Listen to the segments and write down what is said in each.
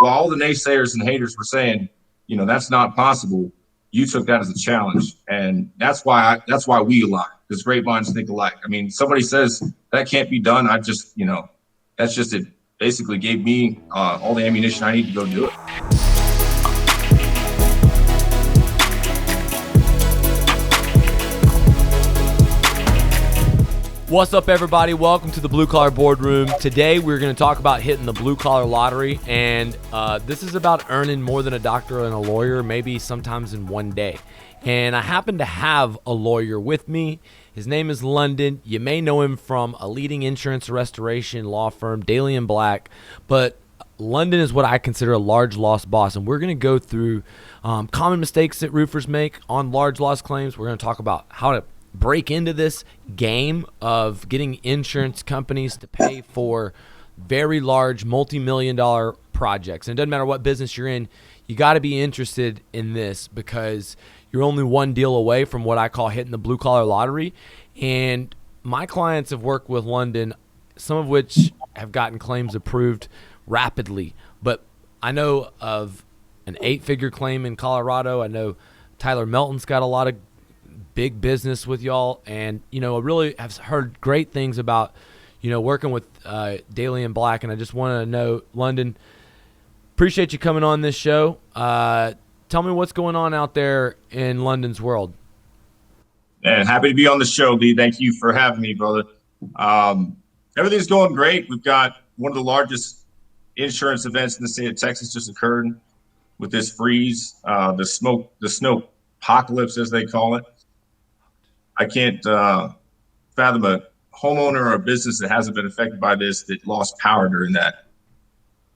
while all the naysayers and haters were saying, that's not possible, you took that as a challenge. And that's why we align, because great minds think alike. I mean, somebody says that can't be done. That's just it. Basically gave me all the ammunition I need to go do it. What's up, everybody? Welcome to the Blue Collar Boardroom. Today, we're going to talk about hitting the blue collar lottery, and this is about earning more than a doctor and a lawyer, maybe sometimes in one day. And I happen to have a lawyer with me. His name is London. You may know him from a leading insurance restoration law firm, Daly and Black, but London is what I consider a large loss boss, and we're going to go through common mistakes that roofers make on large loss claims. We're going to talk about how to break into this game of getting insurance companies to pay for very large multi-million-dollar projects. And it doesn't matter what business you're in, you got to be interested in this because you're only one deal away from what I call hitting the blue-collar lottery. And my clients have worked with London, some of which have gotten claims approved rapidly. But I know of an 8-figure claim in Colorado. I know Tyler Melton's got a lot of big business with y'all, and I really have heard great things about working with Daly and Black, and I just want to know, London, appreciate you coming on this show. Tell me what's going on out there in London's world. And happy to be on the show, Lee. Thank you for having me, brother. Everything's going great. We've got one of the largest insurance events in the state of Texas just occurred with this freeze, the snow apocalypse, as they call it. I can't fathom a homeowner or a business that hasn't been affected by this that lost power during that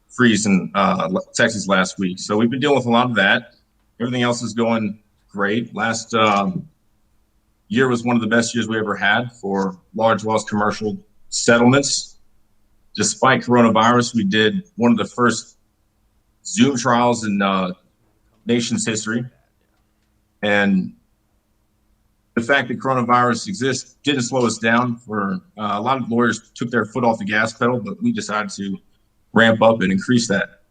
freeze in Texas last week. So we've been dealing with a lot of that. Everything else is going great. Last year was one of the best years we ever had for large loss commercial settlements. Despite coronavirus, we did one of the first Zoom trials in nation's history. And the fact that coronavirus exists didn't slow us down. For a lot of lawyers took their foot off the gas pedal, but we decided to ramp up and increase that.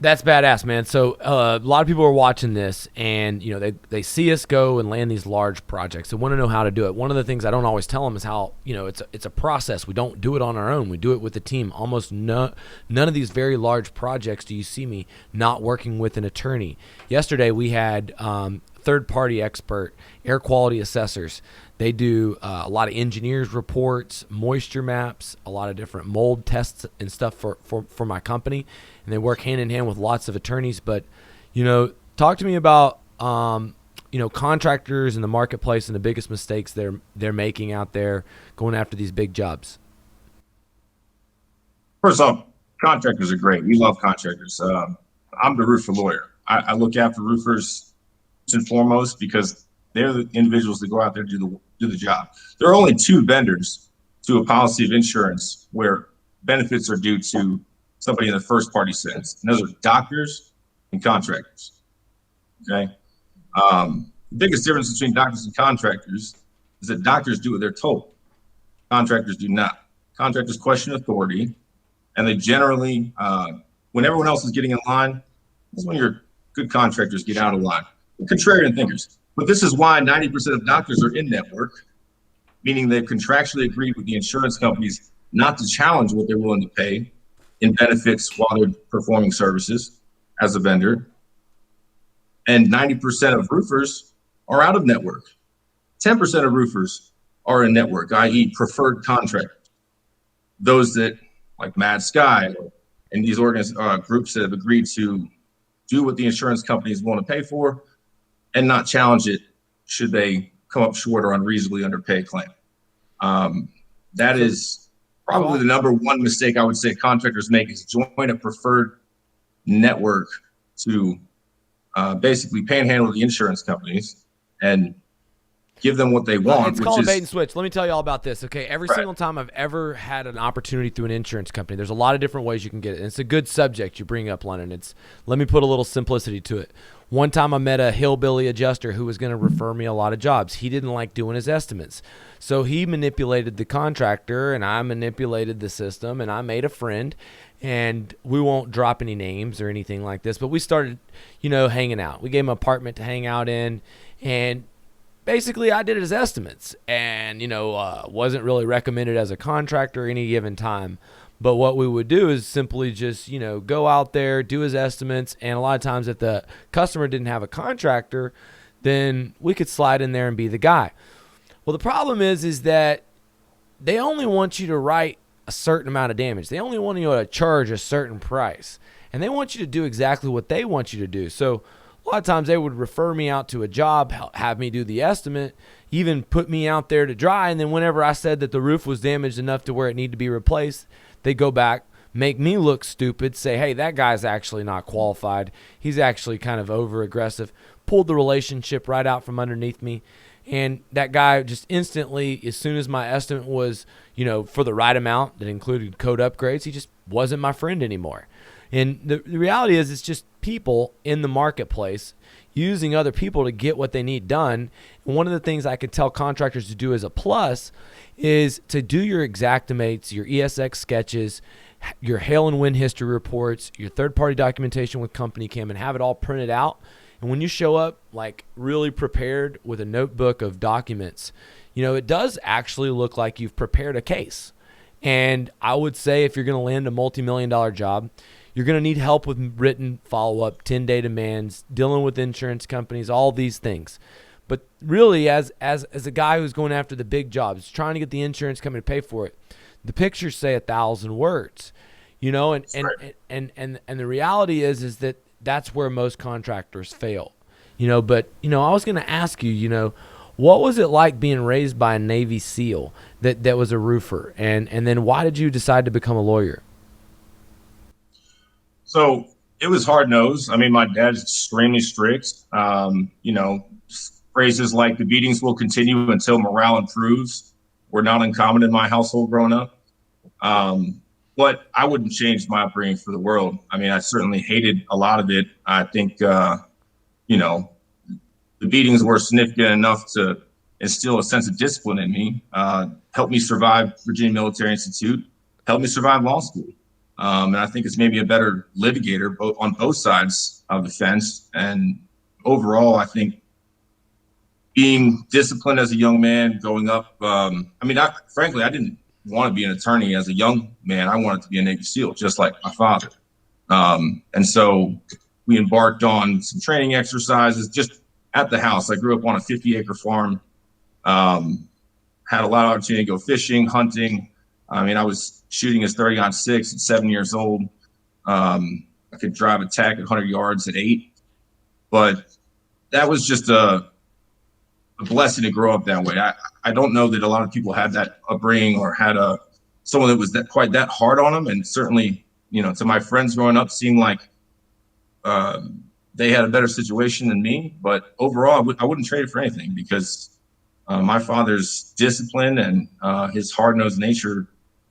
That's badass, man. So a lot of people are watching this, and they see us go and land these large projects. They want to know how to do it. One of the things I don't always tell them is how it's a process. We don't do it on our own. We do it with the team. Almost none of these very large projects do you see me not working with an attorney. Yesterday we had third-party expert air quality assessors. They do a lot of engineers reports, moisture maps, a lot of different mold tests and stuff for my company, and they work hand in hand with lots of attorneys. But talk to me about contractors in the marketplace and the biggest mistakes they're making out there going after these big jobs. First off, contractors are great. We love contractors. I'm the roofer lawyer. I look after roofers first and foremost because they're the individuals that go out there to do the job. There are only 2 vendors to a policy of insurance where benefits are due to somebody in the first party sense, and those are doctors and contractors. Okay. The biggest difference between doctors and contractors is that doctors do what they're told. Contractors do not. Contractors question authority, and they generally, when everyone else is getting in line, that's when your good contractors get out of line. Contrarian thinkers. But this is why 90% of doctors are in network, meaning they've contractually agreed with the insurance companies not to challenge what they're willing to pay in benefits while they're performing services as a vendor. And 90% of roofers are out of network. 10% of roofers are in network, i.e. preferred contractors. Those that, like Mad Sky and these groups that have agreed to do what the insurance companies want to pay for and not challenge it should they come up short or unreasonably underpay a claim. That is probably the number one mistake I would say contractors make, is join a preferred network to basically panhandle the insurance companies and give them what they want. It's called bait and switch. Let me tell you all about this. Okay, every single time I've ever had an opportunity through an insurance company, there's a lot of different ways you can get it. And it's a good subject you bring up, London. Let me put a little simplicity to it. One time I met a hillbilly adjuster who was going to refer me a lot of jobs. He didn't like doing his estimates. So he manipulated the contractor, and I manipulated the system, and I made a friend. and we won't drop any names or anything like this, but we started, hanging out. We gave him an apartment to hang out in, and basically I did his estimates, and, wasn't really recommended as a contractor any given time. But what we would do is simply just, go out there, do his estimates, and a lot of times if the customer didn't have a contractor, then we could slide in there and be the guy. Well, the problem is that they only want you to write a certain amount of damage. They only want you to charge a certain price, and they want you to do exactly what they want you to do. So a lot of times they would refer me out to a job, have me do the estimate, even put me out there to dry, and then whenever I said that the roof was damaged enough to where it needed to be replaced, they go back, make me look stupid, say, hey, that guy's actually not qualified. He's actually kind of over-aggressive. Pulled the relationship right out from underneath me. And that guy just instantly, as soon as my estimate was, for the right amount that included code upgrades, he just wasn't my friend anymore. And the reality is it's just people in the marketplace using other people to get what they need done. And one of the things I could tell contractors to do as a plus is to do your Xactimates, your ESX sketches, your hail and wind history reports, your third-party documentation with Company Cam, and have it all printed out. And when you show up like really prepared with a notebook of documents, it does actually look like you've prepared a case. And I would say if you're going to land a multi-million-dollar job, you're going to need help with written follow-up, 10-day demands, dealing with insurance companies, all these things. But really, as a guy who's going after the big jobs, trying to get the insurance company to pay for it, the pictures say 1,000 words, and the reality is that that's where most contractors fail, But I was going to ask you, what was it like being raised by a Navy SEAL that was a roofer, and then why did you decide to become a lawyer? So it was hard nosed. I mean, my dad's extremely strict. Phrases like the beatings will continue until morale improves were not uncommon in my household growing up. But I wouldn't change my upbringing for the world. I mean, I certainly hated a lot of it. I think, the beatings were significant enough to instill a sense of discipline in me, helped me survive Virginia Military Institute, helped me survive law school. And I think it's maybe a better litigator on both sides of the fence. And overall, I think being disciplined as a young man growing up, frankly, I didn't want to be an attorney as a young man. I wanted to be a Navy SEAL, just like my father. And so we embarked on some training exercises just at the house. I grew up on a 50-acre farm, had a lot of opportunity to go fishing, hunting. I was shooting as 30-06 at 7 years old. I could drive a tack at 100 yards at 8. But that was just a blessing to grow up that way. I don't know that a lot of people had that upbringing or had someone that was quite that hard on them. And certainly, to my friends growing up, seemed like they had a better situation than me. But overall, I wouldn't trade it for anything, because my father's discipline and his hard-nosed nature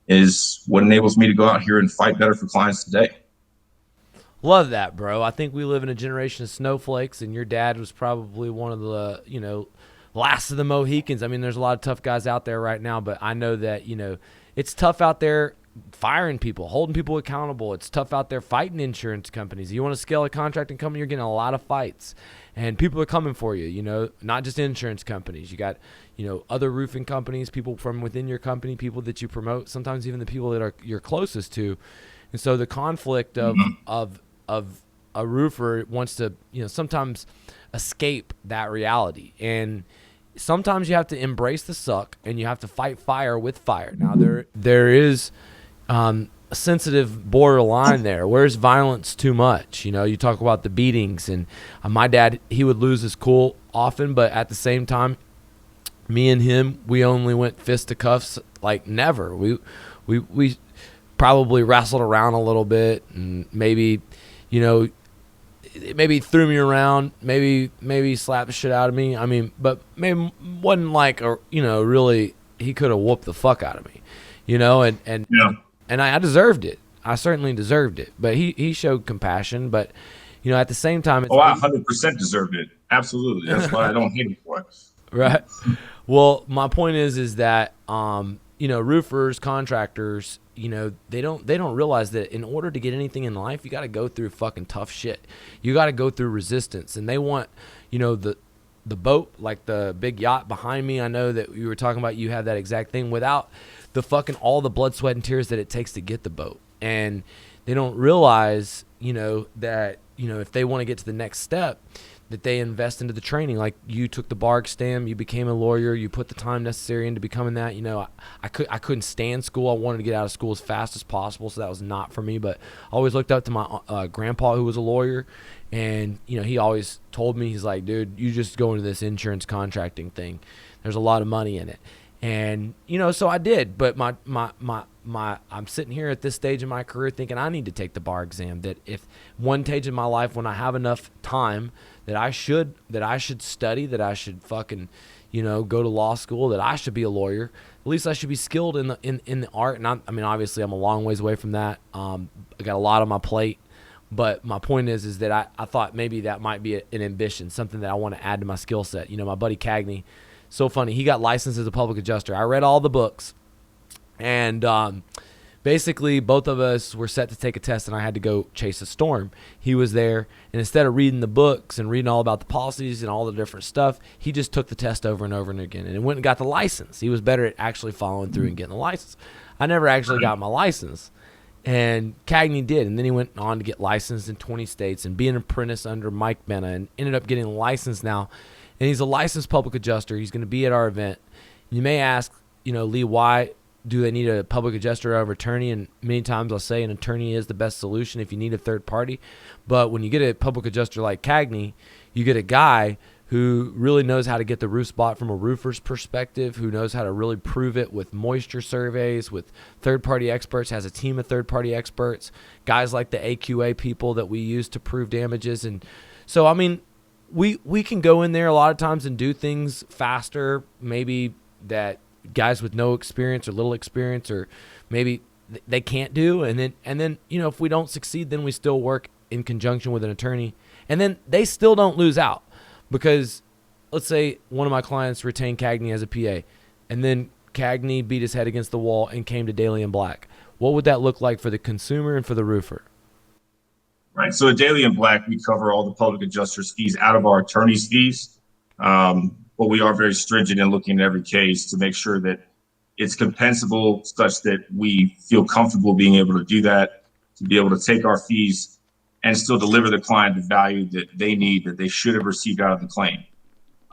is what enables me to go out here and fight better for clients today. Love that, bro. I think we live in a generation of snowflakes, and your dad was probably one of the, last of the Mohicans. I mean, there's a lot of tough guys out there right now, but I know that, it's tough out there firing people, holding people accountable. It's tough out there fighting insurance companies. You want to scale a contracting company, you're getting a lot of fights, and people are coming for you, not just insurance companies. You got, other roofing companies, people from within your company, people that you promote, sometimes even the people that you're closest to. And so the conflict of a roofer wants to, sometimes escape that reality. And sometimes you have to embrace the suck, and you have to fight fire with fire. Now there is a sensitive borderline there. Where's violence too much? You talk about the beatings, and my dad, he would lose his cool often, but at the same time, me and him, we only went fisticuffs like never. We probably wrestled around a little bit, and maybe maybe threw me around, maybe slapped the shit out of me. I mean, but maybe wasn't like really, he could have whooped the fuck out of me, and Yeah. and I deserved it. I certainly deserved it. But he showed compassion. But at the same time, it's I 100% deserved it. Absolutely. That's why I don't hate him for it. Right. Well, my point is that roofers, contractors, they don't realize that in order to get anything in life, you got to go through fucking tough shit. You got to go through resistance, and they want, the boat, like the big yacht behind me. I know that you were talking about, you have that exact thing, without the fucking all the blood, sweat, and tears that it takes to get the boat. And they don't realize, that, if they want to get to the next step, that they invest into the training. Like you took the bar exam, you became a lawyer, you put the time necessary into becoming that. I couldn't stand school. I wanted to get out of school as fast as possible, so that was not for me. But I always looked up to my grandpa, who was a lawyer, and he always told me, he's like, dude, you just go into this insurance contracting thing. There's a lot of money in it. And so I did. But I'm sitting here at this stage in my career thinking I need to take the bar exam. That if one stage in my life when I have enough time, that I should study, that I should fucking, go to law school, that I should be a lawyer. At least I should be skilled in the art. And I mean, obviously I'm a long ways away from that. I got a lot on my plate. But my point is that I thought maybe that might be an ambition, something that I want to add to my skill set. My buddy Cagney, so funny. He got licensed as a public adjuster. I read all the books. And basically, both of us were set to take a test, and I had to go chase a storm. He was there, and instead of reading the books and reading all about the policies and all the different stuff, he just took the test over and over and again, and went and got the license. He was better at actually following through and getting the license. I never actually got my license, and Cagney did, and then he went on to get licensed in 20 states and be an apprentice under Mike Benna, and ended up getting licensed now, and he's a licensed public adjuster. He's going to be at our event. You may ask, Lee, why do they need a public adjuster over attorney? And many times I'll say an attorney is the best solution if you need a third party. But when you get a public adjuster like Cagney, you get a guy who really knows how to get the roof spot from a roofer's perspective, who knows how to really prove it with moisture surveys, with third-party experts, has a team of third-party experts, guys like the AQA people that we use to prove damages. And so, I mean, we can go in there a lot of times and do things faster, maybe that guys with no experience or little experience, or maybe they can't do. And then if we don't succeed, then we still work in conjunction with an attorney, and then they still don't lose out. Because let's say one of my clients retained Cagney as a PA, and then Cagney beat his head against the wall and came to Daly and Black. What would that look like for the consumer and for the roofer? Right. So at Daly and Black, we cover all the public adjusters' fees out of our attorney's fees. But we are very stringent in looking at every case to make sure that it's compensable, such that we feel comfortable being able to do that, to be able to take our fees and still deliver the client the value that they need, that they should have received out of the claim.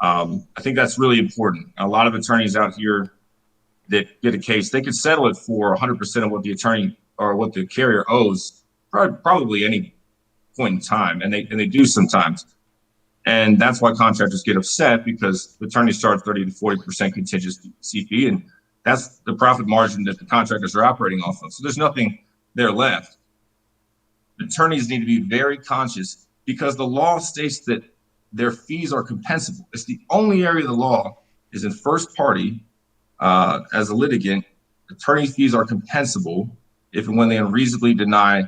I think that's really important. A lot of attorneys out here that get a case, they could settle it for 100% of what the attorney or what the carrier owes, probably any point in time, and they do sometimes. And that's why contractors get upset, because the attorneys charge 30 to 40% contingency fee, and that's the profit margin that the contractors are operating off of. So there's nothing there left. Attorneys need to be very conscious, because the law states that their fees are compensable. It's the only area of the law is in first party. As a litigant, attorney fees are compensable if and when they unreasonably deny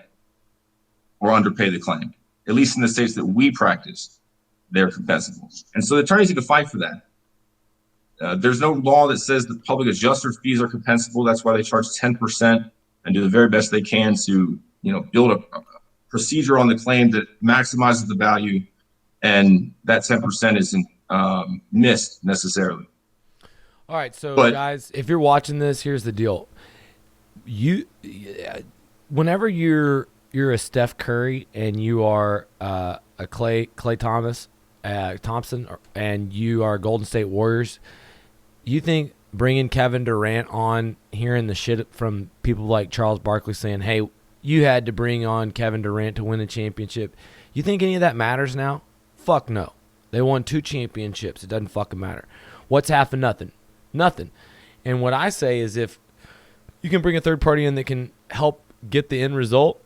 or underpay the claim. At least in the states that we practice, they're compensable. And so the attorneys need to fight for that. There's no law that says that public adjuster fees are compensable. That's why they charge 10% and do the very best they can to, build a procedure on the claim that maximizes the value, and that 10% isn't missed necessarily. All right, so guys, if you're watching this, here's the deal. Whenever you're a Steph Curry and you are a Clay Thompson, and you are Golden State Warriors, you think bringing Kevin Durant on, hearing the shit from people like Charles Barkley saying, hey, you had to bring on Kevin Durant to win the championship, you think any of that matters now? Fuck no. They won 2 championships. It doesn't fucking matter. What's half of nothing? Nothing. And what I say is, if you can bring a third party in that can help get the end result,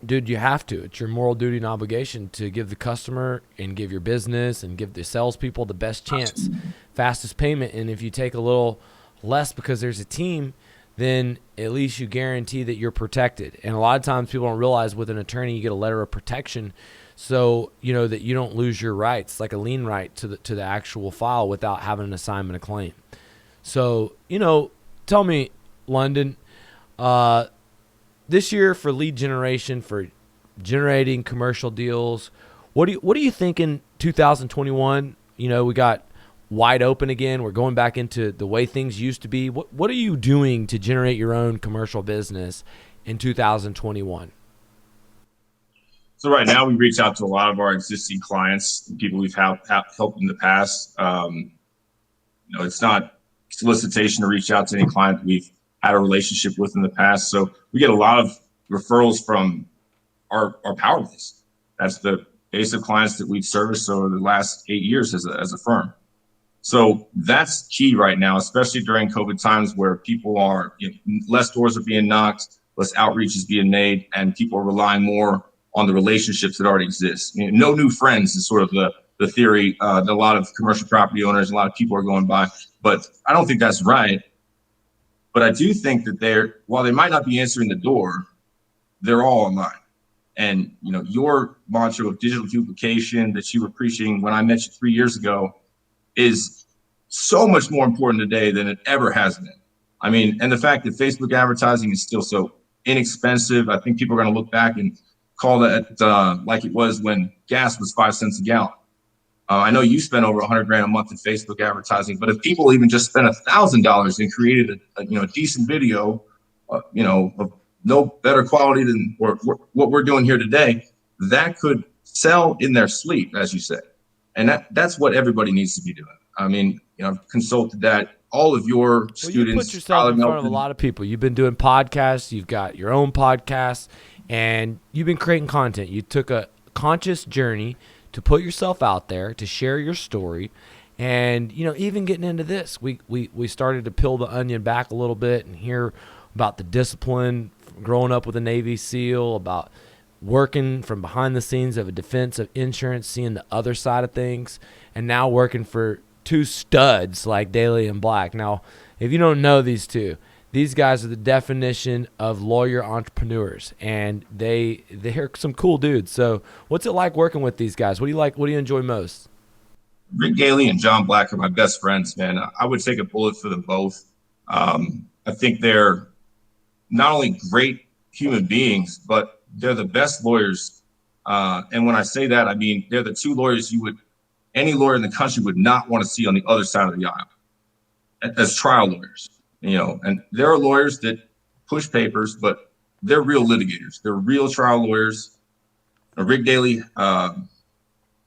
dude, you have to. It's your moral duty and obligation to give the customer and give your business and give the salespeople the best chance, fastest payment. And if you take a little less because there's a team, then at least you guarantee that you're protected. And a lot of times people don't realize with an attorney you get a letter of protection, so that you don't lose your rights, like a lien right to the actual file, without having an assignment of claim. So tell me, London, This year for lead generation, for generating commercial deals, what do you think in 2021? You know, we got wide open again. We're going back into the way things used to be. What are you doing to generate your own commercial business in 2021? So right now we reach out to a lot of our existing clients, people we've helped in the past. It's not solicitation to reach out to any client that we've had a relationship with in the past. So we get a lot of referrals from our power base. That's the base of clients that we've serviced over the last 8 years as a firm. So that's key right now, especially during COVID times where people are, less doors are being knocked, less outreach is being made, and people are relying more on the relationships that already exist. No new friends is sort of the theory that a lot of commercial property owners, a lot of people are going by, but I don't think that's right. But I do think that while they might not be answering the door, they're all online. And, your mantra of digital duplication that you were preaching when I met you 3 years ago is so much more important today than it ever has been. I mean, and the fact that Facebook advertising is still so inexpensive, I think people are going to look back and call that like it was when gas was 5 cents a gallon. I know you spent over $100,000 a month in Facebook advertising, but if people even just spent $1,000 and created a decent video, of no better quality than what we're doing here today, that could sell in their sleep, as you said. And that's what everybody needs to be doing. I mean, I've consulted that. All of your students. You put yourself in front of a lot of people. You've been doing podcasts. You've got your own podcast, and you've been creating content. You took a conscious journey to put yourself out there, to share your story. And, even getting into this, we started to peel the onion back a little bit and hear about the discipline, growing up with a Navy SEAL, about working from behind the scenes of a defense of insurance, seeing the other side of things, and now working for two studs like Daly and Black. Now, if you don't know these two, these guys are the definition of lawyer entrepreneurs, and they're some cool dudes. So what's it like working with these guys? What do you like? What do you enjoy most? Rick Daly and John Black are my best friends, man. I would take a bullet for them both. I think they're not only great human beings, but they're the best lawyers. And when I say that, I mean, they're the two lawyers any lawyer in the country would not want to see on the other side of the aisle as trial lawyers. And there are lawyers that push papers, but they're real litigators. They're real trial lawyers. Rick Daly,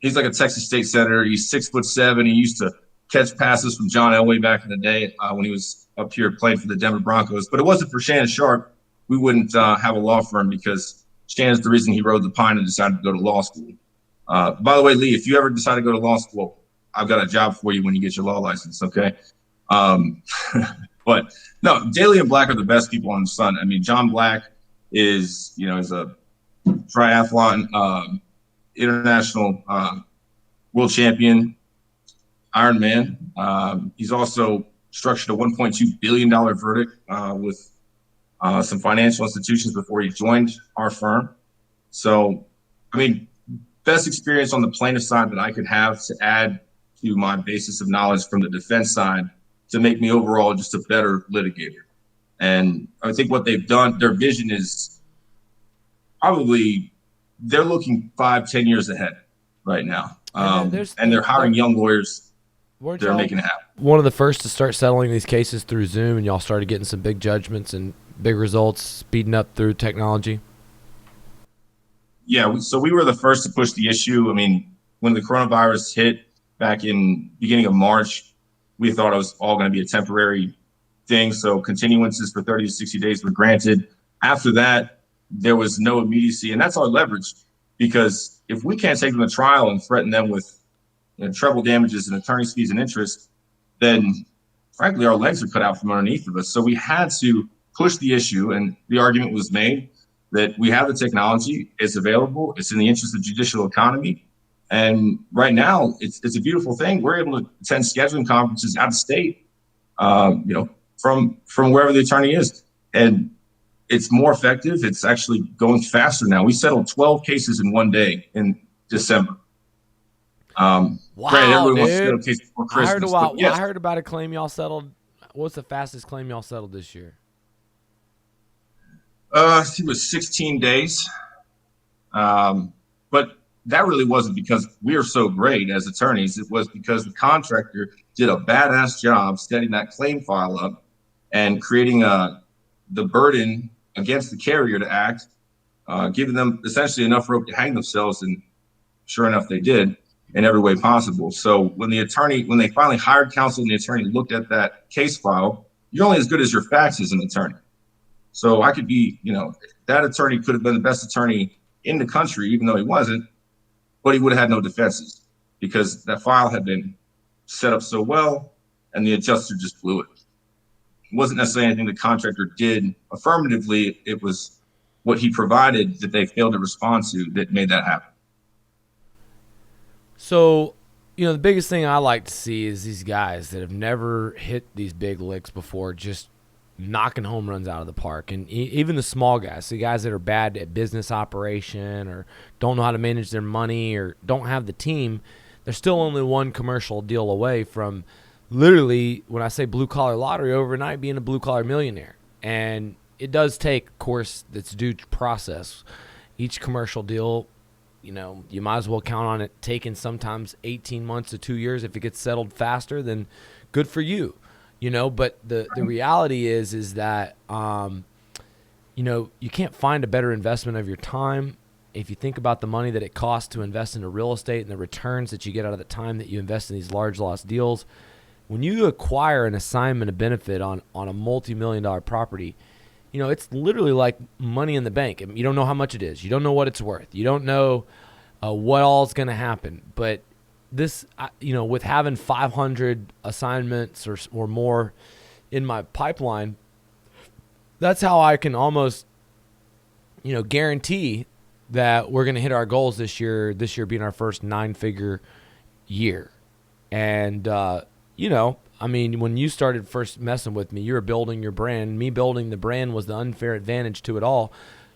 he's like a Texas state senator. He's 6'7". He used to catch passes from John Elway back in the day when he was up here playing for the Denver Broncos. But it wasn't for Shannon Sharp, we wouldn't have a law firm, because Shannon's the reason he rode the pine and decided to go to law school. By the way, Lee, if you ever decide to go to law school, I've got a job for you when you get your law license, okay? But no, Daly and Black are the best people on the sun. I mean, John Black is a triathlon, international world champion, Ironman. He's also structured a $1.2 billion verdict with some financial institutions before he joined our firm. So, I mean, best experience on the plaintiff side that I could have to add to my basis of knowledge from the defense side to make me overall just a better litigator. And I think what they've done, their vision is probably, they're looking 5-10 years ahead right now. And they're hiring young lawyers. They're making it happen. One of the first to start settling these cases through Zoom, and y'all started getting some big judgments and big results, speeding up through technology? Yeah, so we were the first to push the issue. I mean, when the coronavirus hit back in beginning of March, we thought it was all going to be a temporary thing. So continuances for 30 to 60 days were granted. After that, there was no immediacy, and that's our leverage, because if we can't take them to trial and threaten them with treble damages and attorney's fees and interest, then frankly, our legs are cut out from underneath of us. So we had to push the issue, and the argument was made that we have the technology, it's available, it's in the interest of judicial economy. And right now, it's a beautiful thing. We're able to attend scheduling conferences out of state, from wherever the attorney is. And it's more effective. It's actually going faster now. We settled 12 cases in one day in December. Wow, everyone wants to settle dude. cases before Christmas. I heard about a claim y'all settled. What's the fastest claim y'all settled this year? It was 16 days. But that really wasn't because we are so great as attorneys. It was because the contractor did a badass job setting that claim file up and creating the burden against the carrier to act, giving them essentially enough rope to hang themselves. And sure enough, they did in every way possible. So when they finally hired counsel and the attorney looked at that case file, you're only as good as your facts as an attorney. So I could be, that attorney could have been the best attorney in the country, even though he wasn't, but he would have had no defenses because that file had been set up so well and the adjuster just blew it. It wasn't necessarily anything the contractor did affirmatively. It was what he provided that they failed to respond to that made that happen. So, the biggest thing I like to see is these guys that have never hit these big licks before just knocking home runs out of the park. And even the small guys, the guys that are bad at business operation or don't know how to manage their money or don't have the team, they're still only one commercial deal away from literally, when I say blue-collar lottery, overnight being a blue-collar millionaire. And it does take, of course, that's due process. Each commercial deal, you might as well count on it taking sometimes 18 months to 2 years. If it gets settled faster, then good for you. But the reality is that, you can't find a better investment of your time. If you think about the money that it costs to invest into real estate and the returns that you get out of the time that you invest in these large loss deals, when you acquire an assignment of benefit on a multi-million-dollar property, it's literally like money in the bank. You don't know how much it is. You don't know what it's worth. You don't know what all is going to happen. But this, with having 500 assignments or more in my pipeline, that's how I can almost, guarantee that we're going to hit our goals this year being our first 9-figure year. And, when you started first messing with me, you were building your brand. Me building the brand was the unfair advantage to it all.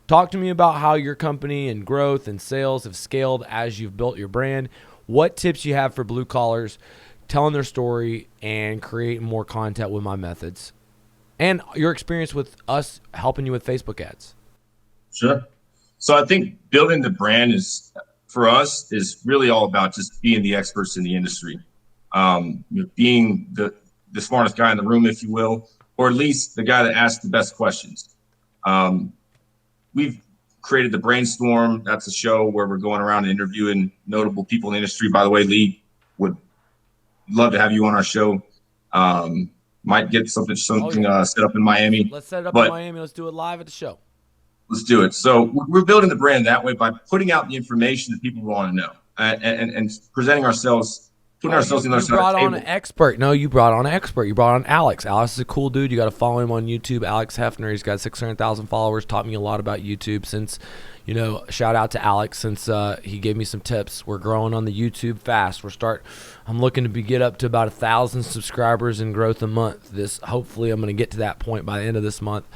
Talk to me about how your company and growth and sales have scaled as you've built your brand. What tips you have for blue collars telling their story and creating more content with my methods, and your experience with us helping you with Facebook ads. Sure. So I think building the brand for us is really all about just being the experts in the industry, being the smartest guy in the room, if you will, or at least the guy that asks the best questions. We've created the Brainstorm. That's a show where we're going around and interviewing notable people in the industry. By the way, Lee, would love to have you on our show. Might get something set up in Miami. Let's set it up in Miami. Let's do it live at the show. Let's do it. So we're building the brand that way by putting out the information that people want to know and presenting ourselves. Putting ourselves in you brought on an expert. No, you brought on an expert. You brought on Alex. Alex is a cool dude. You got to follow him on YouTube. Alex Hefner. He's got 600,000 followers. Taught me a lot about YouTube since, shout out to Alex since he gave me some tips. We're growing on the YouTube fast. I'm looking to get up to about 1,000 subscribers and growth a month. Hopefully I'm going to get to that point by the end of this month.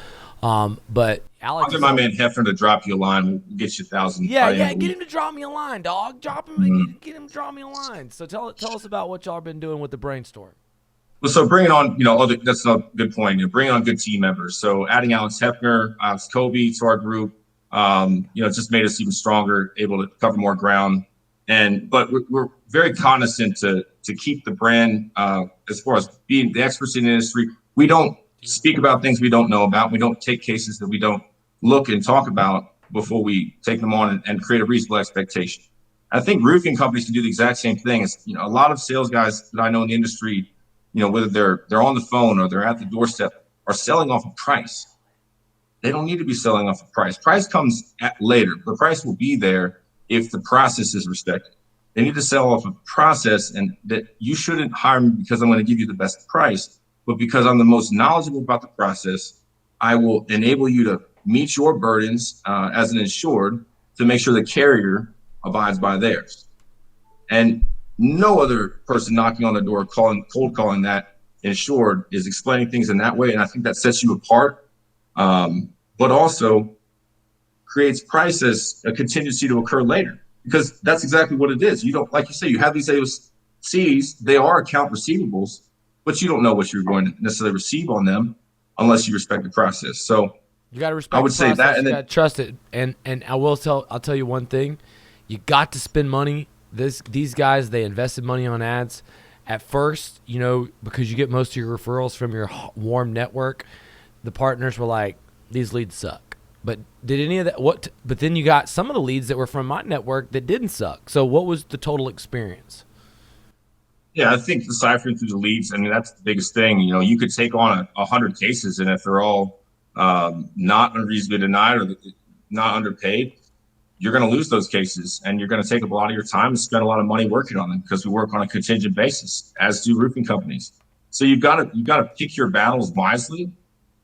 But Alex, I'll get my man Hefner to drop you a line. We'll get you 1,000. Yeah, get him to drop me a line, dog. Drop him, get him to drop me a line. So tell us about what y'all been doing with the Brainstorm. Well, so bringing on, that's a good point. Bringing on good team members. So adding Alex Hefner, Alex Kobe to our group, just made us even stronger, able to cover more ground. But we're very cognizant to keep the brand as far as being the experts in the industry. We don't speak about things we don't know about. We don't take cases that we don't look and talk about before we take them on and create a reasonable expectation. I think roofing companies can do the exact same thing. As a lot of sales guys that I know in the industry, whether they're on the phone or they're at the doorstep, are selling off of price. They don't need to be selling off of price. Price comes later. The price will be there if the process is respected. They need to sell off of process, and that you shouldn't hire me because I'm going to give you the best price, but because I'm the most knowledgeable about the process. I will enable you to meet your burdens as an insured to make sure the carrier abides by theirs. And no other person knocking on the door, cold calling that insured is explaining things in that way. And I think that sets you apart, but also creates price as a contingency to occur later, because that's exactly what it is. You don't, like you say, you have these AOCs, they are account receivables, but you don't know what you're going to necessarily receive on them unless you respect the process. So You got to I respect would the say process. that, and You then got to trust it. And I'll tell you one thing. You got to spend money. These guys, they invested money on ads at first, because you get most of your referrals from your warm network. The partners were like, these leads suck. But did any of that but then you got some of the leads that were from my network that didn't suck. So what was the total experience? yeah, I think deciphering through the leads. I mean, that's the biggest thing. You could take on 100 cases, and if they're all not unreasonably denied or not underpaid, you're going to lose those cases, and you're going to take up a lot of your time and spend a lot of money working on them, because we work on a contingent basis, as do roofing companies. So you've got to pick your battles wisely,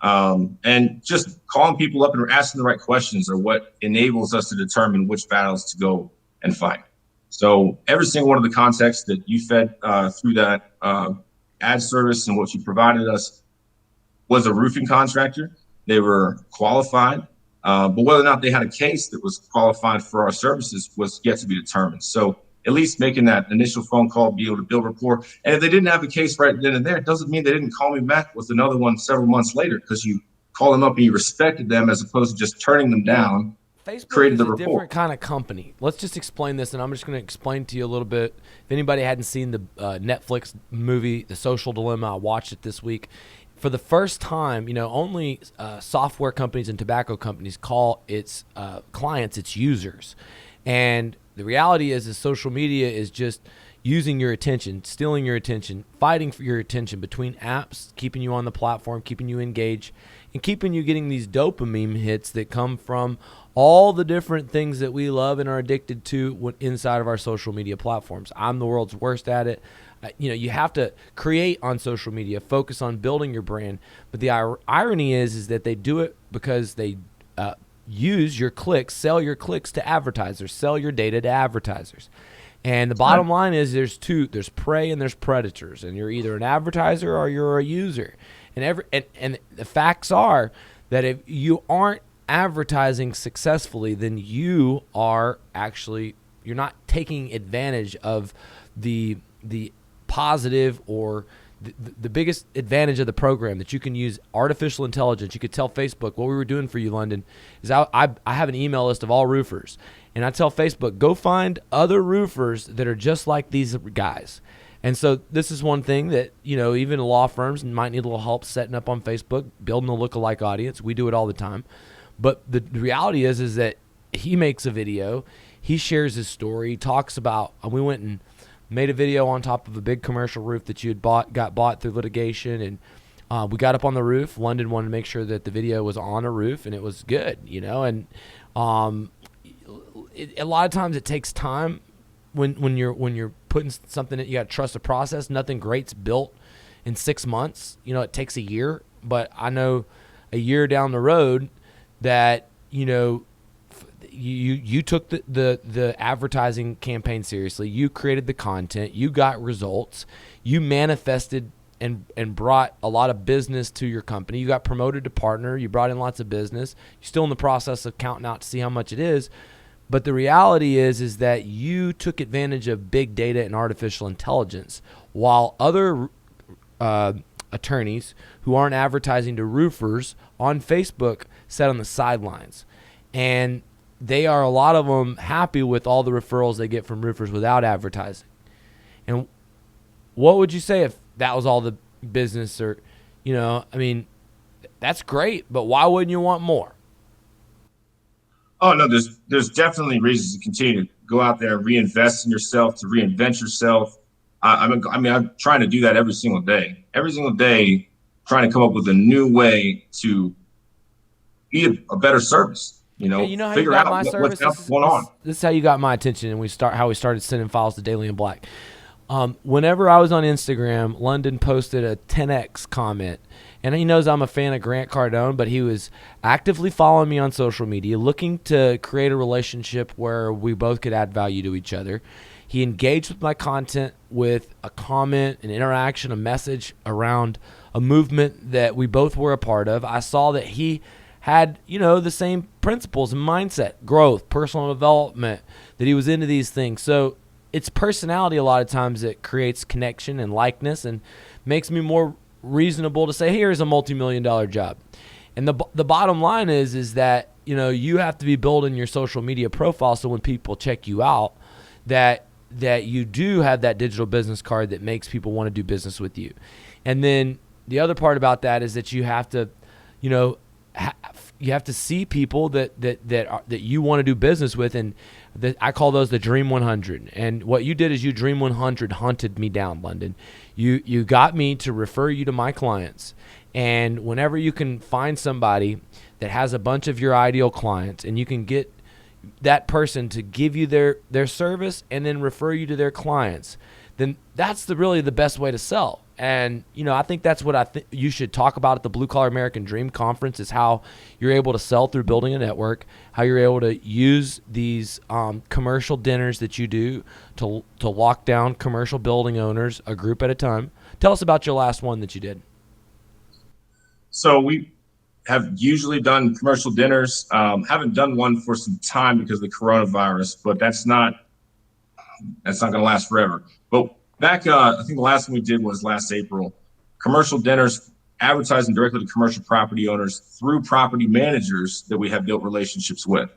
and just calling people up and asking the right questions are what enables us to determine which battles to go and fight. So every single one of the contexts that you fed through that ad service and what you provided us was a roofing contractor. They were qualified. But whether or not they had a case that was qualified for our services was yet to be determined. So at least making that initial phone call, be able to build rapport. And if they didn't have a case right then and there, it doesn't mean they didn't call me back with another one several months later, because you called them up and you respected them, as opposed to just turning them down. Facebook Created is the a rapport. different kind of company. Let's just explain this, and I'm just going to explain to you a little bit. If anybody hadn't seen the Netflix movie, The Social Dilemma, I watched it this week. For the first time, only software companies and tobacco companies call its clients its users. And the reality is social media is just using your attention, stealing your attention, fighting for your attention between apps, keeping you on the platform, keeping you engaged, and keeping you getting these dopamine hits that come from all the different things that we love and are addicted to inside of our social media platforms. I'm the world's worst at it. You have to create on social media, focus on building your brand. But the irony is that they do it because they use your clicks, sell your clicks to advertisers, sell your data to advertisers. And the bottom line is there's prey and there's predators, and you're either an advertiser or you're a user. And the facts are that if you aren't advertising successfully, then you're not taking advantage of the positive or the biggest advantage of the program, that you can use artificial intelligence. You could tell Facebook, what we were doing for you, London, is I have an email list of all roofers, and I tell Facebook, go find other roofers that are just like these guys. And so this is one thing that, even law firms might need a little help setting up on Facebook, building a lookalike audience. We do it all the time. But the reality is that he makes a video, he shares his story, talks about, we went and made a video on top of a big commercial roof that got bought through litigation, and we got up on the roof. London wanted to make sure that the video was on a roof and it was good, and a lot of times it takes time when you're putting something that you got to trust the process. Nothing great's built in 6 months. It takes a year, but I know a year down the road that you took the advertising campaign seriously. You created the content. You got results. You manifested and brought a lot of business to your company. You got promoted to partner. You brought in lots of business. You're still in the process of counting out to see how much it is. But the reality is that you took advantage of big data and artificial intelligence, while other attorneys who aren't advertising to roofers on Facebook sat on the sidelines. And they are, a lot of them, happy with all the referrals they get from roofers without advertising. And what would you say if that was all the business? Or, that's great, but why wouldn't you want more? Oh no, there's definitely reasons to continue to go out there and reinvest in yourself, to reinvent yourself. I'm trying to do that every single day, trying to come up with a new way to be a better service. Hey, how figure you got out my service? what's going on. This is how you got my attention, and how we started sending files to Daly and Black. Whenever I was on Instagram, London posted a 10x comment, and he knows I'm a fan of Grant Cardone, but he was actively following me on social media, looking to create a relationship where we both could add value to each other. He engaged with my content with a comment, an interaction, a message around a movement that we both were a part of. I saw that he had, the same principles and mindset, growth, personal development, that he was into these things. So it's personality a lot of times that creates connection and likeness and makes me more reasonable to say, hey, here's a multi-million-dollar job. And the bottom line is that, you know, you have to be building your social media profile so when people check you out, that you do have that digital business card that makes people want to do business with you. And then the other part about that is that you have to, you know, you have to see people that you want to do business with, and I call those the Dream 100. And what you did is you Dream 100 hunted me down, London. You got me to refer you to my clients. And whenever you can find somebody that has a bunch of your ideal clients, and you can get that person to give you their service and then refer you to their clients, then that's really the best way to sell. And, you know, I think that's what I think you should talk about at the Blue Collar American Dream Conference, is how you're able to sell through building a network, how you're able to use these commercial dinners that you do to lock down commercial building owners a group at a time. Tell us about your last one that you did. So we have usually done commercial dinners. Haven't done one for some time because of the coronavirus, but that's not going to last forever. But back, I think the last one we did was last April. Commercial dinners, advertising directly to commercial property owners through property managers that we have built relationships with.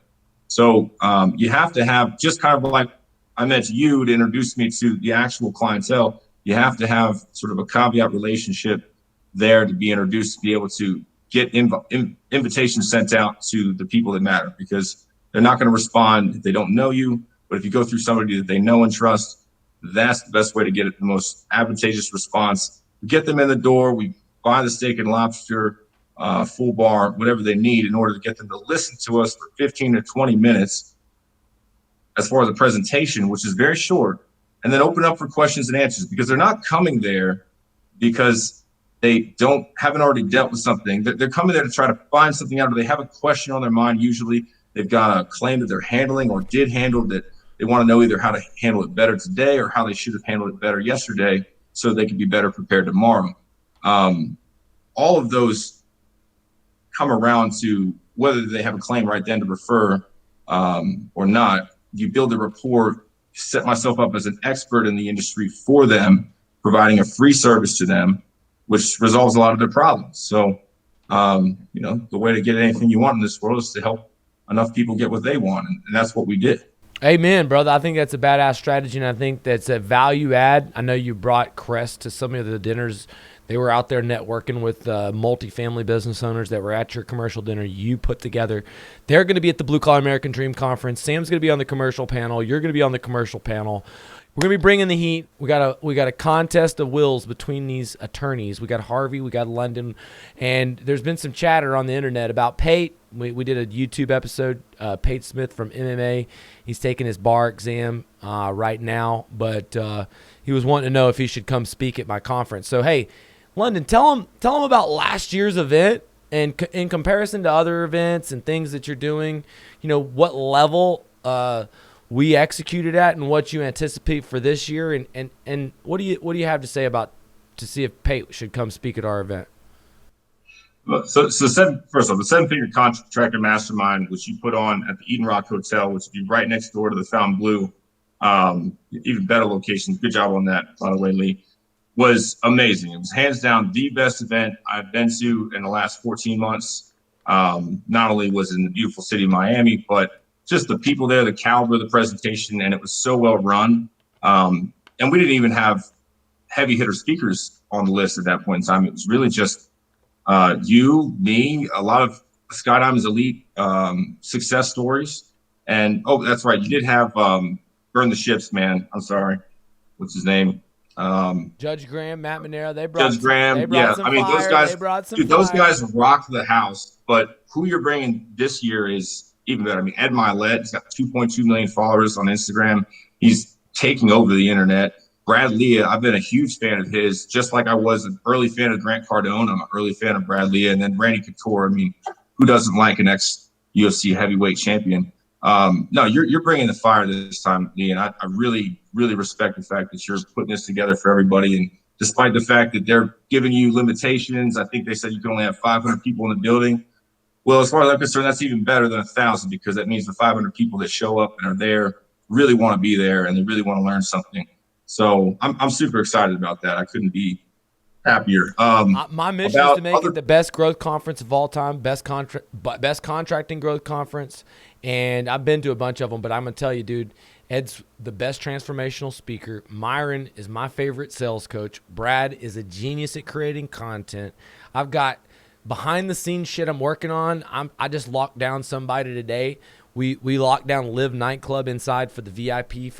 So you have to have, just kind of like I met you to introduce me to the actual clientele, you have to have sort of a caveat relationship there to be introduced, to be able to get invitations sent out to the people that matter, because they're not going to respond if they don't know you. But if you go through somebody that they know and trust, that's the best way to get it, the most advantageous response. We get them in the door. We buy the steak and lobster, full bar, whatever they need, in order to get them to listen to us for 15 to 20 minutes as far as the presentation, which is very short, and then open up for questions and answers, because they're not coming there because they haven't already dealt with something. They're coming there to try to find something out, or they have a question on their mind. Usually they've got a claim that they're handling or did handle that they want to know either how to handle it better today or how they should have handled it better yesterday so they can be better prepared tomorrow. All of those come around to whether they have a claim right then to refer or not. You build a rapport, set myself up as an expert in the industry for them, providing a free service to them, which resolves a lot of their problems. So, you know, the way to get anything you want in this world is to help enough people get what they want. And that's what we did. Amen, brother. I think that's a badass strategy, and I think that's a value add. I know you brought Crest to some of the dinners. They were out there networking with multifamily business owners that were at your commercial dinner you put together. They're going to be at the Blue Collar American Dream Conference. Sam's going to be on the commercial panel. You're going to be on the commercial panel. We're going to be bringing the heat. We got a contest of wills between these attorneys. We got Harvey, we got London, and there's been some chatter on the internet about Haight. We did a YouTube episode, Haight Smith from MMA. He's taking his bar exam right now, but he was wanting to know if he should come speak at my conference. So, hey, London, tell him about last year's event, and in comparison to other events and things that you're doing, you know, what level we executed at and what you anticipate for this year, and what do you have to say about to see if Haight should come speak at our event? So first off, the seven-figure contractor mastermind, which you put on at the Eden Rock Hotel, which would be right next door to the Fontainebleau, even better location. Good job on that, by the way, Lee. Was amazing. It was hands down the best event I've been to in the last 14 months. Not only was it in the beautiful city of Miami, but just the people there, the caliber of the presentation, and it was so well run. And we didn't even have heavy hitter speakers on the list at that point in time. It was really just you, me, a lot of Skydiamond's elite success stories. And, oh, that's right. You did have Burn the Ships, man. I'm sorry. What's his name? Judge Graham, Matt Monero. They brought Judge Graham. Yeah. I mean, those guys, dude, those guys rocked the house. But who you're bringing this year is even better. I mean, Ed Milet, he's got 2.2 million followers on Instagram. He's taking over the internet. Brad Leah, I've been a huge fan of his, just like I was an early fan of Grant Cardone. I'm an early fan of Brad Leah. And then Randy Couture. I mean, who doesn't like an ex-UFC heavyweight champion? No, you're bringing the fire this time, Lee, and I really, really respect the fact that you're putting this together for everybody. And despite the fact that they're giving you limitations, I think they said you can only have 500 people in the building. Well, as far as I'm concerned, that's even better than 1,000, because that means the 500 people that show up and are there really want to be there and they really want to learn something. So I'm super excited about that. I couldn't be happier. My mission is About to make other it the best growth conference of all time, best contracting growth conference, and I've been to a bunch of them. But I'm gonna tell you, dude, Ed's the best transformational speaker. Myron is my favorite sales coach. Brad is a genius at creating content. I've got behind the scenes shit I'm working on. I just locked down somebody today. We locked down Live nightclub inside for the VIP.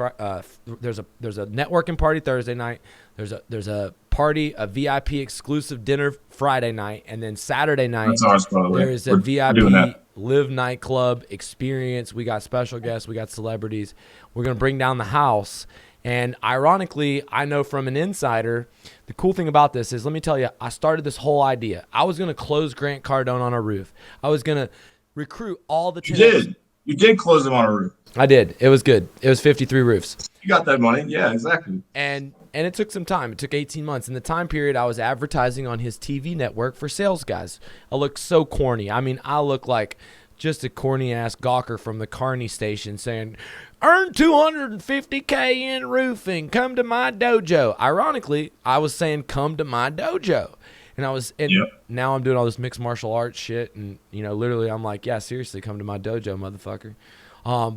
There's a networking party Thursday night. There's a party, a VIP exclusive dinner Friday night, and then Saturday night That's ours, by the way. there's a We're doing VIP that. Live nightclub experience. We got special guests. We got celebrities. We're gonna bring down the house. And ironically, I know from an insider, the cool thing about this is, let me tell you, I started this whole idea. I was gonna close Grant Cardone on a roof. I was gonna recruit all the. You did close them on a roof. I did. It was good. It was 53 roofs. You got that money. Yeah, exactly. And it took some time. It took 18 months. In the time period, I was advertising on his TV network for sales guys. I look so corny. I mean, I look like just a corny-ass gawker from the Kearney station saying, earn $250K in roofing. Come to my dojo. Ironically, I was saying, come to my dojo. And now I'm doing all this mixed martial arts shit. And, literally I'm like, yeah, seriously, come to my dojo, motherfucker.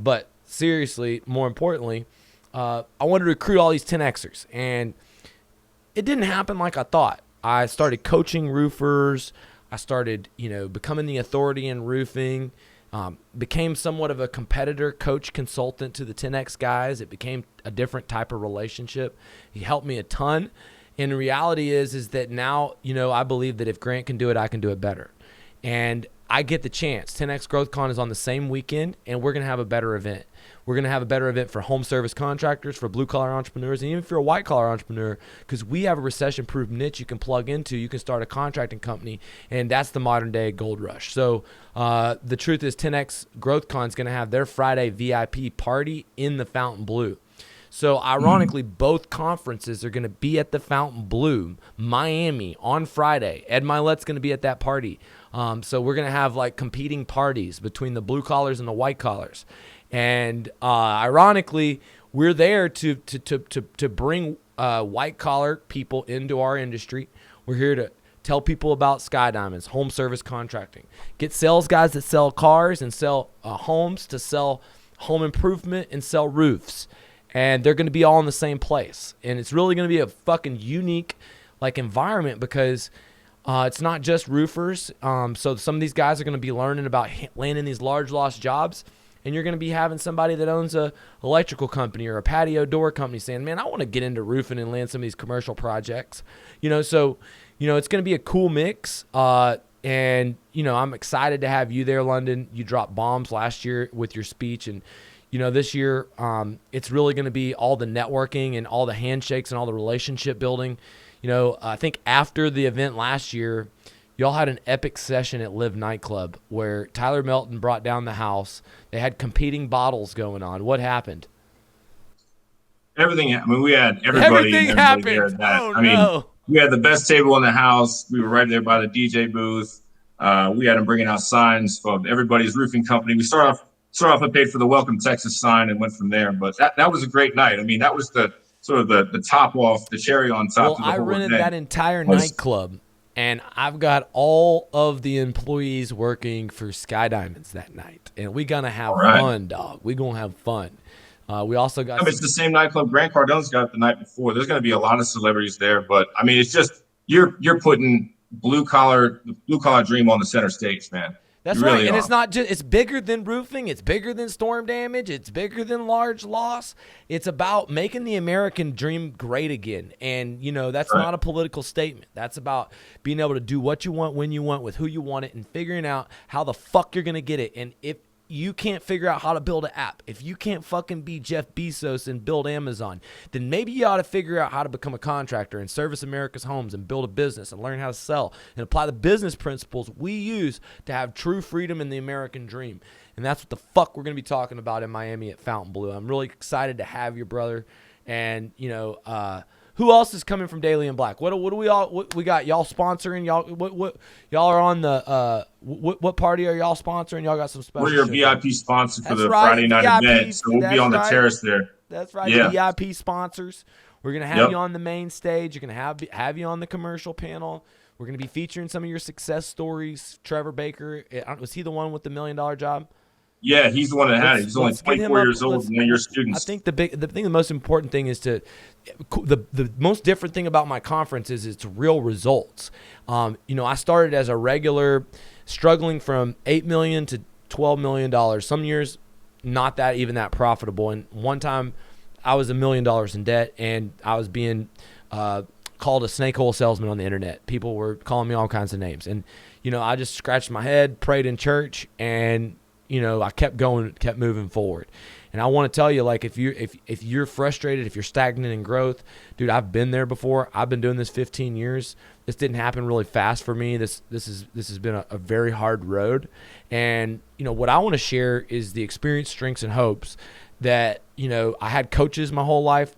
But seriously, more importantly, I wanted to recruit all these 10Xers. And it didn't happen like I thought. I started coaching roofers. I started, becoming the authority in roofing. Became somewhat of a competitor, coach, consultant to the 10X guys. It became a different type of relationship. He helped me a ton. And the reality is that now, I believe that if Grant can do it, I can do it better. And I get the chance. 10X Growth Con is on the same weekend, and we're going to have a better event. We're going to have a better event for home service contractors, for blue-collar entrepreneurs, and even if you're a white-collar entrepreneur, because we have a recession-proof niche you can plug into. You can start a contracting company, and that's the modern-day gold rush. So the truth is 10X Growth Con is going to have their Friday VIP party in the Fountain Blue. So ironically, both conferences are going to be at the Fountain Blue, Miami, on Friday. Ed Milet's going to be at that party. So we're going to have like competing parties between the blue collars and the white collars. And ironically, we're there to bring white collar people into our industry. We're here to tell people about Sky Diamonds, home service contracting. Get sales guys that sell cars and sell homes, to sell home improvement and sell roofs. And they're going to be all in the same place. And it's really going to be a fucking unique environment, because it's not just roofers. So some of these guys are going to be learning about landing these large lost jobs. And you're going to be having somebody that owns a electrical company or a patio door company saying, man, I want to get into roofing and land some of these commercial projects. So it's going to be a cool mix. And I'm excited to have you there, London. You dropped bombs last year with your speech. And this year, it's really going to be all the networking and all the handshakes and all the relationship building. I think after the event last year, y'all had an epic session at Live nightclub where Tyler Melton brought down the house. They had competing bottles going on. What happened? Everything. I mean, we had everybody. Everything happened. No. We had the best table in the house. We were right there by the DJ booth. We had them bringing out signs from everybody's roofing company. We started off, I paid for the Welcome Texas sign and went from there. But that was a great night. I mean, that was the sort of the top off, the cherry on top. Well, I rented that entire nightclub, and I've got all of the employees working for Sky Diamonds that night. And we're going to have fun, dog. We're going to have fun. We also got... it's the same nightclub Grant Cardone's got the night before. There's going to be a lot of celebrities there. But, I mean, it's just you're putting the blue collar dream on the center stage, man. That's right. And it's not just, it's bigger than roofing. It's bigger than storm damage. It's bigger than large loss. It's about making the American dream great again. And, that's not a political statement. That's about being able to do what you want, when you want, with who you want it, and figuring out how the fuck you're going to get it. And if you can't figure out how to build an app, if you can't fucking be Jeff Bezos and build Amazon, then maybe you ought to figure out how to become a contractor and service America's homes and build a business and learn how to sell and apply the business principles we use to have true freedom in the American dream. And that's what the fuck we're going to be talking about in Miami at Fountain Blue. I'm really excited to have you, brother. And, who else is coming from Daly and Black? What we got? Y'all sponsoring? Y'all are on the what party are y'all sponsoring? Y'all got some special. We're your VIP sponsor for the Friday night event, so we'll be on the terrace there. That's right. Yeah. VIP sponsors. We're going to have Yep. you on the main stage. You're going to have you on the commercial panel. We're going to be featuring some of your success stories. Trevor Baker, was he the one with the $1 million job? Yeah, he's the one that had it. He's only Let's get him 24 up. years old, and they're your students. I think the most important thing is the most different thing about my conference is it's real results. I started as a regular, struggling from $8 million to $12 million. Some years, not that profitable. And one time, I was $1 million in debt, and I was being called a snake oil salesman on the internet. People were calling me all kinds of names, and I just scratched my head, prayed in church, and I kept going, kept moving forward. And I want to tell you, like, if you're frustrated, if you're stagnant in growth, dude, I've been there before. I've been doing this 15 years. This didn't happen really fast for me. This has been a very hard road. And what I want to share is the experience, strengths, and hopes that I had coaches my whole life.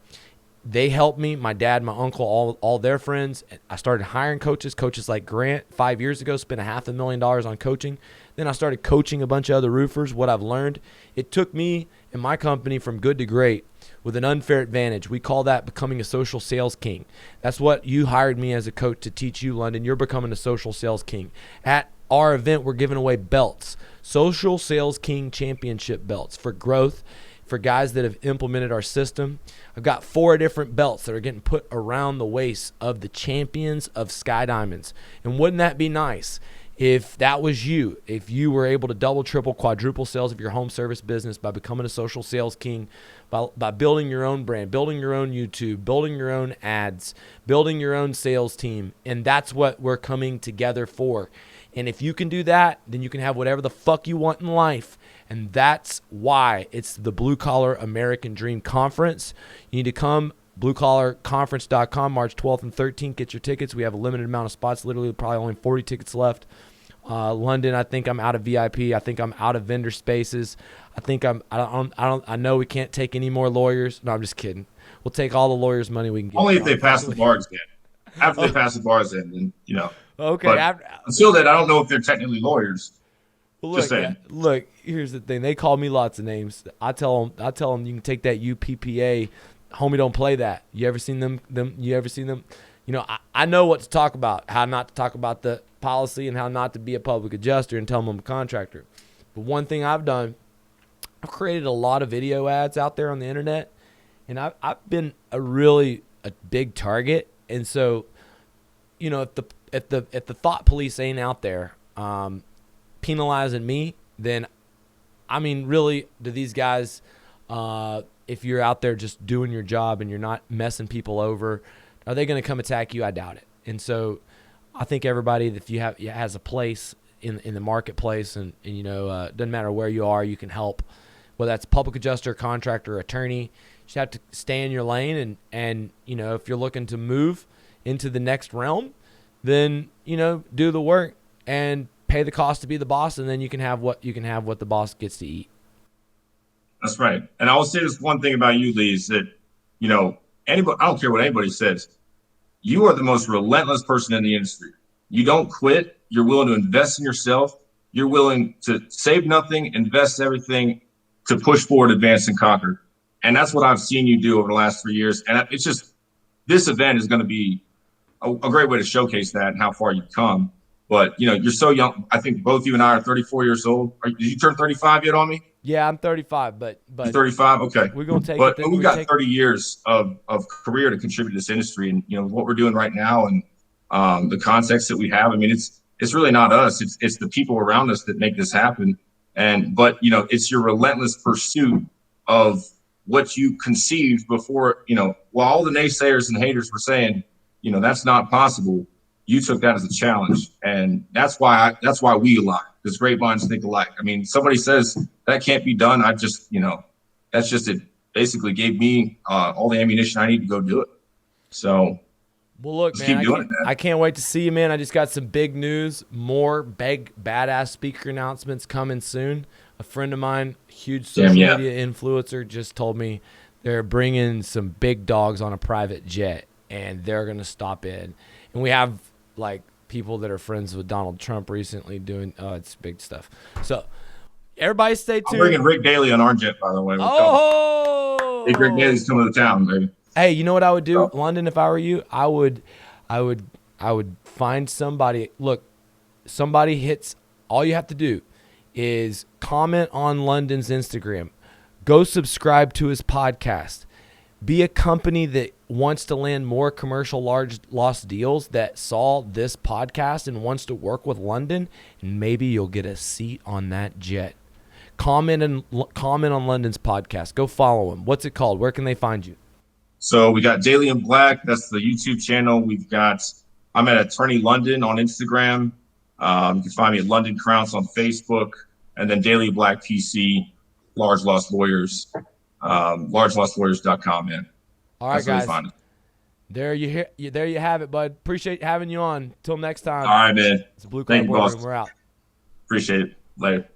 They helped me, my dad, my uncle, all their friends. I started hiring coaches like Grant 5 years ago, spent $500,000 on coaching. Then I started coaching a bunch of other roofers. What I've learned, it took me and my company from good to great with an unfair advantage. We call that becoming a social sales king. That's what you hired me as a coach to teach you, London. You're becoming a social sales king. At our event, we're giving away belts, social sales king championship belts for growth, for guys that have implemented our system. I've got 4 different belts that are getting put around the waist of the champions of Sky Diamonds. And wouldn't that be nice if that was you, if you were able to double, triple, quadruple sales of your home service business by becoming a social sales king, by building your own brand, building your own YouTube, building your own ads, building your own sales team. And that's what we're coming together for. And if you can do that, then you can have whatever the fuck you want in life. And that's why it's the Blue Collar American Dream Conference. You need to come, bluecollarconference.com, March 12th and 13th. Get your tickets. We have a limited amount of spots, literally probably only 40 tickets left. London, I think I'm out of VIP. I think I'm out of vendor spaces. I know we can't take any more lawyers. No, I'm just kidding. We'll take all the lawyers' money we can get. Only if they pass the bar exam. After they pass the bar exam, then Okay. But until then, I don't know if they're technically lawyers. Look, Just saying. Look, here's the thing. They call me lots of names. I tell them you can take that UPPA. Homie, don't play that. You ever seen them? You ever seen them? I know what to talk about, how not to talk about the policy and how not to be a public adjuster and tell them I'm a contractor. But one thing I've done, I've created a lot of video ads out there on the internet, and I've been a big target. And so, if the thought police ain't out there penalizing me, then really, do these guys, if you're out there just doing your job and you're not messing people over, are they going to come attack you? I doubt it. And so I think everybody, if you has a place in the marketplace, and doesn't matter where you are, you can help, whether that's public adjuster, contractor, attorney. You just have to stay in your lane, and if you're looking to move into the next realm, then do the work and pay the cost to be the boss, and then you can have what the boss gets to eat. That's right. And I will say this one thing about you, Lee, is that anybody, I don't care what anybody says, you are the most relentless person in the industry. You don't quit. You're willing to invest in yourself. You're willing to save nothing, invest everything to push forward, advance, and conquer. And that's what I've seen you do over the last 3 years. And it's just, this event is going to be a great way to showcase that and how far you've come. But, you're so young. I think both you and I are 34 years old. Did you turn 35 yet on me? Yeah, I'm 35, but you're 35. Okay. We're going to take but it. We've got 30 years of career to contribute to this industry. And, what we're doing right now and the context that we have, it's really not us. It's the people around us that make this happen. But it's your relentless pursuit of what you conceived before, while all the naysayers and haters were saying, that's not possible. You took that as a challenge, and that's why we align, because great minds think alike. Somebody says that can't be done. I just, that's just it. Basically, gave me all the ammunition I need to go do it. So, well, look, man, I can't wait to see you, man. I just got some big news, more big badass speaker announcements coming soon. A friend of mine, huge social media influencer, just told me they're bringing some big dogs on a private jet, and they're gonna stop in, and we have people that are friends with Donald Trump recently doing it's big stuff. So everybody stay tuned. I'm bringing Rick Daly on our jet, by the way. Hey, Rick Daly's coming to town, baby. Hey, you know what I would do, So, London? If I were you, I would find somebody. Look, somebody hits. All you have to do is comment on London's Instagram. Go subscribe to his podcast. Be a company that wants to land more commercial large loss deals that saw this podcast and wants to work with London, and maybe you'll get a seat on that jet. Comment on London's podcast. Go follow him. What's it called? Where can they find you? so we got Daly and Black. That's the YouTube channel. I'm at Attorney London on Instagram. You can find me at London Crounse on Facebook, and then Daly and Black PC, Large Loss Lawyers, largeLossLawyers.com, man. All right, That's where you guys. find it. There you have it, bud. Appreciate having you on. Till next time. All right, man. It's a Blue Collar Thank you, Boardroom. boss. We're out. Appreciate it. Later.